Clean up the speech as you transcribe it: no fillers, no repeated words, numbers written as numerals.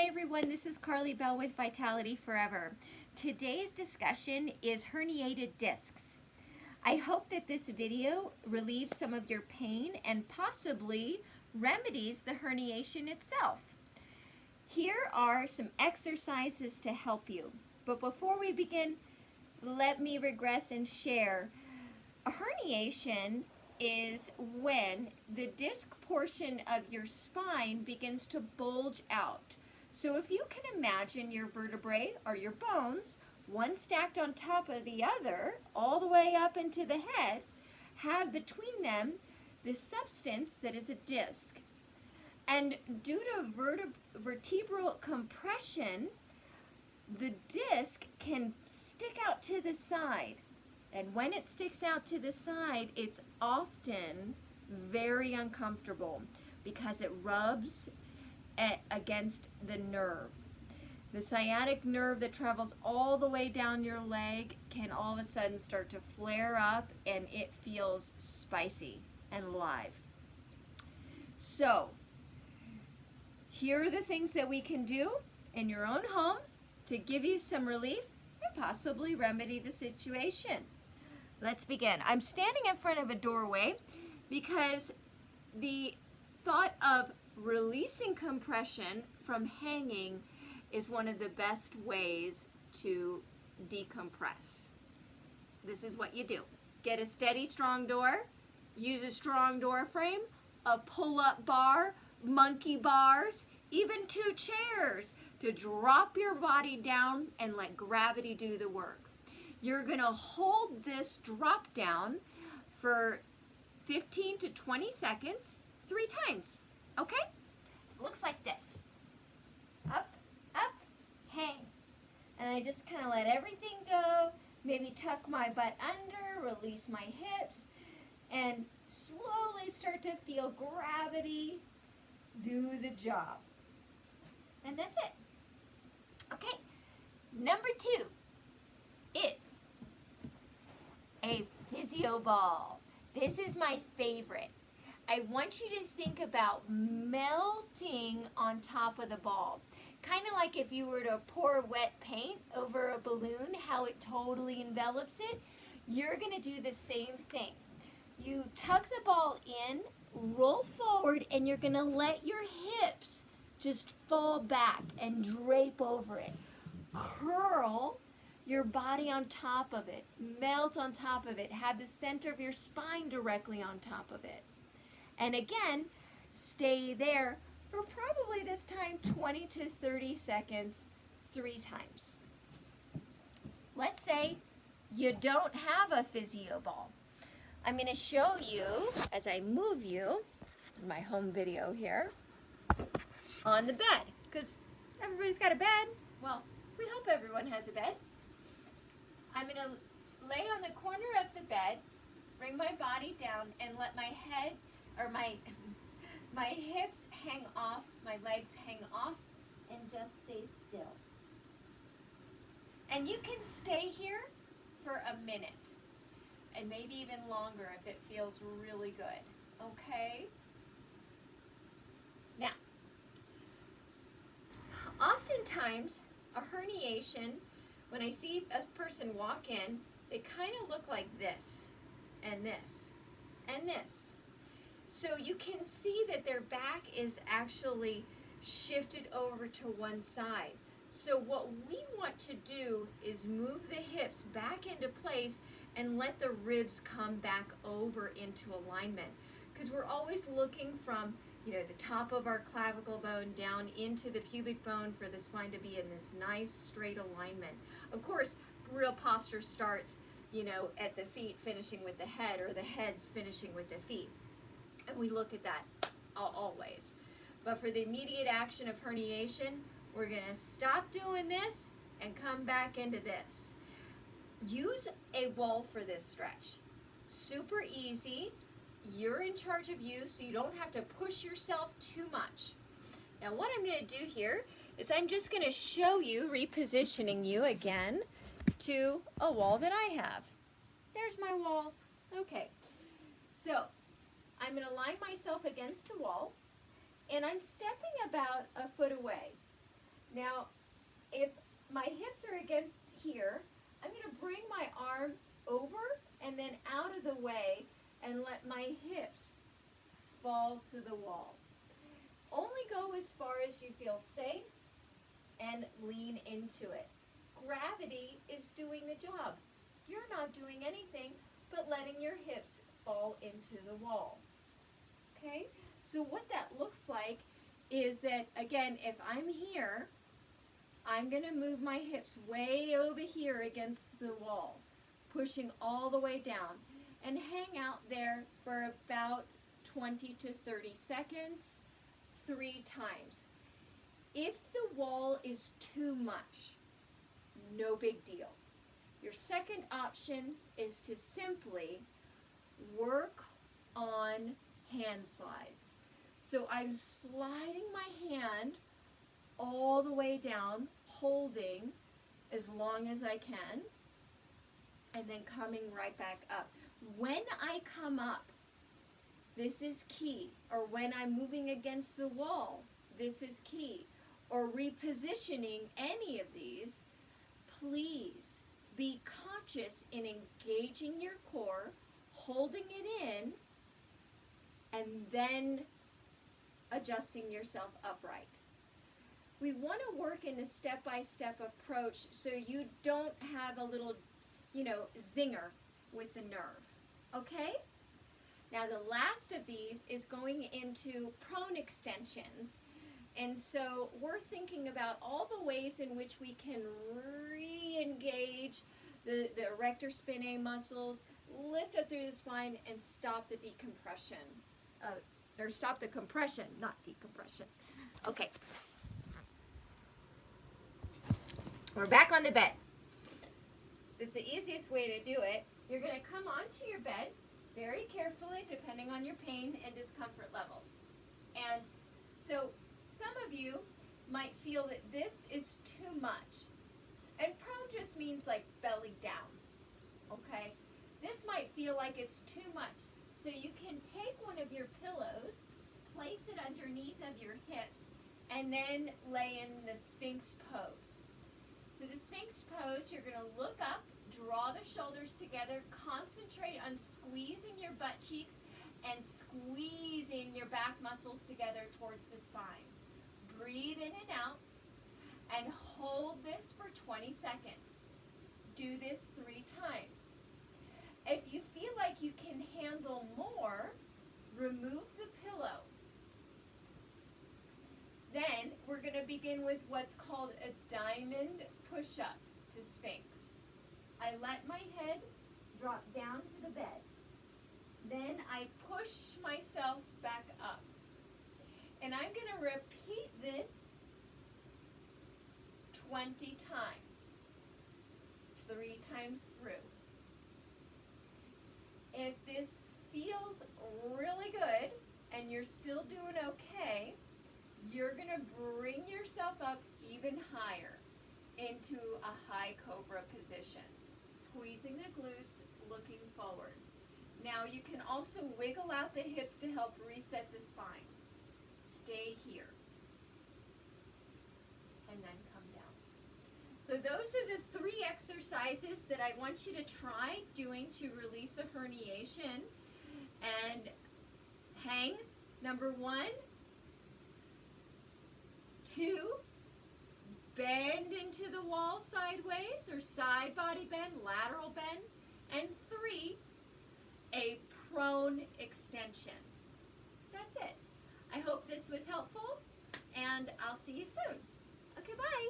everyone, this is Carly Bell with Vitality Forever. Today's discussion is herniated discs. I hope that this video relieves some of your pain and possibly remedies the herniation itself. Here are some exercises to help you. But before we begin, let me regress and share. A herniation is when the disc portion of your spine begins to bulge out. So if you can imagine your vertebrae or your bones, one stacked on top of the other, all the way up into the head, have between them this substance that is a disc. And due to vertebral compression, the disc can stick out to the side. And when it sticks out to the side, it's often very uncomfortable because it rubs against the nerve. The sciatic nerve that travels all the way down your leg can all of a sudden start to flare up, and it feels spicy and live. So, here are the things that we can do in your own home to give you some relief and possibly remedy the situation. Let's begin. I'm standing in front of a doorway because the thought of releasing compression from hanging is one of the best ways to decompress. This is what you do. Get a steady, strong door, use a strong door frame, a pull-up bar, monkey bars, even 2 chairs to drop your body down and let gravity do the work. You're going to hold this drop down for 15 to 20 seconds, 3 times. Okay? Looks like this. Up, up, hang. And I just kind of let everything go, maybe tuck my butt under, release my hips, and slowly start to feel gravity do the job. And that's it. Okay, number 2 is a physio ball. This is my favorite. I want you to think about melting on top of the ball. Kind of like if you were to pour wet paint over a balloon, how it totally envelops it. You're going to do the same thing. You tuck the ball in, roll forward, and you're going to let your hips just fall back and drape over it. Curl your body on top of it, melt on top of it, have the center of your spine directly on top of it. And again, stay there for probably this time 20 to 30 seconds, 3 times. Let's say you don't have a physio ball. I'm going to show you, as I move you, in my home video here, on the bed, because everybody's got a bed. Well, we hope everyone has a bed. I'm going to lay on the corner of the bed, bring my body down, and let my head, or my hips hang off, my legs hang off, and just stay still. And you can stay here for a minute, and maybe even longer if it feels really good, okay? Now, oftentimes, a herniation, when I see a person walk in, they kind of look like this, and this, and this. So you can see that their back is actually shifted over to one side. So what we want to do is move the hips back into place and let the ribs come back over into alignment. Because we're always looking from the top of our clavicle bone down into the pubic bone for the spine to be in this nice straight alignment. Of course, real posture starts, at the feet finishing with the head, or the head's finishing with the feet. And we look at that always. But for the immediate action of herniation, we're going to stop doing this and come back into this. Use a wall for this stretch. Super easy. You're in charge of you, so you don't have to push yourself too much. Now what I'm going to do here is I'm just going to show you, repositioning you again to a wall that I have. There's my wall. Okay, so I'm going to line myself against the wall, and I'm stepping about a foot away. Now, if my hips are against here, I'm going to bring my arm over and then out of the way and let my hips fall to the wall. Only go as far as you feel safe and lean into it. Gravity is doing the job. You're not doing anything but letting your hips fall into the wall. Okay? So what that looks like is that, again, if I'm here, I'm going to move my hips way over here against the wall, pushing all the way down, and hang out there for about 20 to 30 seconds, 3 times. If the wall is too much, no big deal. Your second option is to simply work on hand slides. So I'm sliding my hand all the way down, holding as long as I can, and then coming right back up. When I come up, this is key. Or when I'm moving against the wall, this is key. Or repositioning any of these, please be conscious in engaging your core, holding it in, and then adjusting yourself upright. We want to work in a step-by-step approach so you don't have a little, zinger with the nerve. Okay? Now the last of these is going into prone extensions. And so we're thinking about all the ways in which we can re-engage the erector spinae muscles, lift up through the spine, and stop the decompression. Or stop the compression, not decompression. Okay. We're back on the bed. It's the easiest way to do it. You're going to come onto your bed very carefully, depending on your pain and discomfort level. And so some of you might feel that this is too much. And prone just means like belly down, okay? This might feel like it's too much. So you can take one of your pillows, place it underneath of your hips, and then lay in the Sphinx pose. So the Sphinx pose, you're going to look up, draw the shoulders together, concentrate on squeezing your butt cheeks and squeezing your back muscles together towards the spine. Breathe in and out and hold this for 20 seconds. Do this 3 times. If you feel like you can handle more, remove the pillow. Then we're going to begin with what's called a diamond push-up to Sphinx. I let my head drop down to the bed. Then I push myself back up. And I'm going to repeat this 20 times, 3 times through. If this feels really good and you're still doing okay, you're going to bring yourself up even higher into a high cobra position, squeezing the glutes, looking forward. Now you can also wiggle out the hips to help reset the spine. Stay here. And then come down. So those are the 3 exercises that I want you to try doing to release a herniation. And hang, number 1. 2, bend into the wall sideways or side body bend, lateral bend. And 3, a prone extension. That's it. I hope this was helpful, and I'll see you soon. Okay, bye.